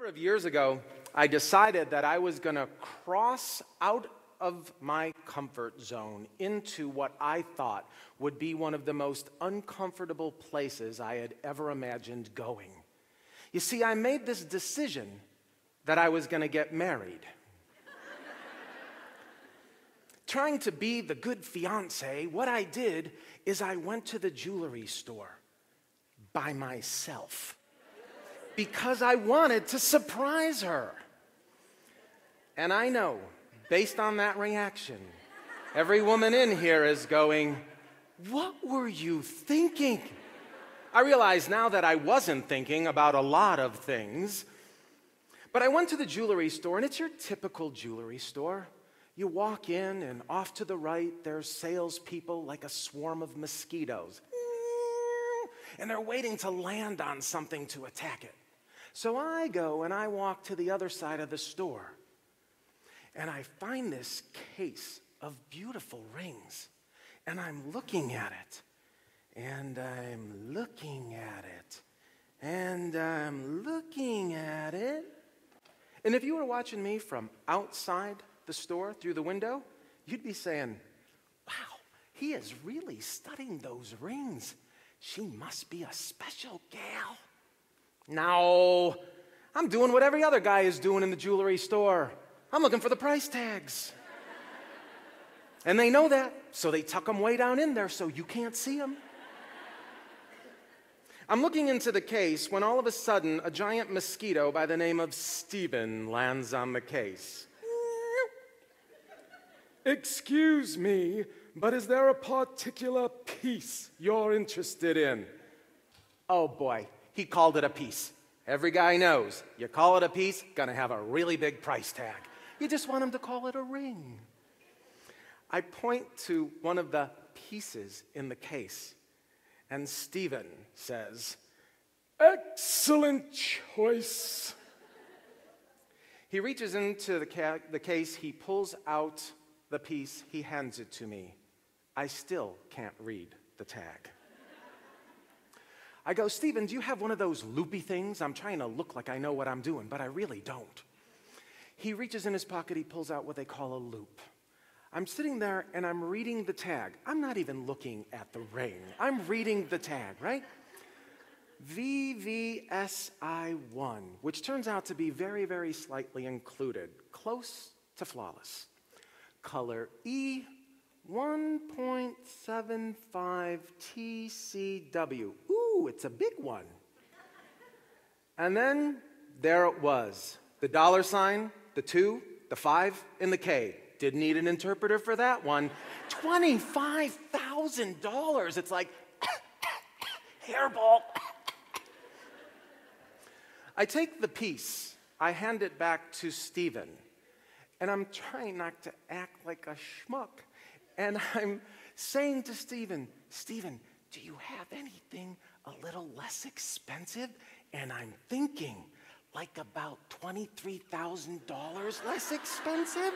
number of years ago, I decided that I was going to cross out of my comfort zone into what I thought would be one of the most uncomfortable places I had ever imagined going. You see, I made this decision that I was going to get married. Trying to be the good fiance, what I did is I went to the jewelry store by myself because I wanted to surprise her. And I know, based on that reaction, every woman in here is going, "What were you thinking?" I realize now that I wasn't thinking about a lot of things, but I went to the jewelry store, and it's your typical jewelry store. You walk in, and off to the right, there's salespeople like a swarm of mosquitoes. And they're waiting to land on something to attack it. So I go and I walk to the other side of the store. And I find this case of beautiful rings. And I'm looking at it. And I'm looking at it. And I'm looking at it. And if you were watching me from outside the store through the window, you'd be saying, "Wow, he is really studying those rings. She must be a special gal." No, I'm doing what every other guy is doing in the jewelry store. I'm looking for the price tags. And they know that, so they tuck them way down in there so you can't see them. I'm looking into the case when all of a sudden a giant mosquito by the name of Stephen lands on the case. "Excuse me, but is there a particular piece you're interested in?" Oh boy, he called it a piece. Every guy knows, you call it a piece, gonna have a really big price tag. You just want him to call it a ring. I point to one of the pieces in the case, and Stephen says, "Excellent choice." He reaches into the case, he pulls out the piece, he hands it to me. I still can't read the tag. I go, "Stephen, do you have one of those loopy things? I'm trying to look like I know what I'm doing, but I really don't." He reaches in his pocket, he pulls out what they call a loop. I'm sitting there and I'm reading the tag. I'm not even looking at the ring. I'm reading the tag, right? VVSI1, which turns out to be very, very slightly included, close to flawless. Color E, 1.75 TCW. Ooh, it's a big one. And then there it was. The $sign, the 2, the 5, and the K. Didn't need an interpreter for that one. $25,000. It's like hairball. I take the piece. I hand it back to Stephen. And I'm trying not to act like a schmuck. And I'm saying to Stephen, "Stephen, do you have anything a little less expensive?" And I'm thinking, like about $23,000 less expensive?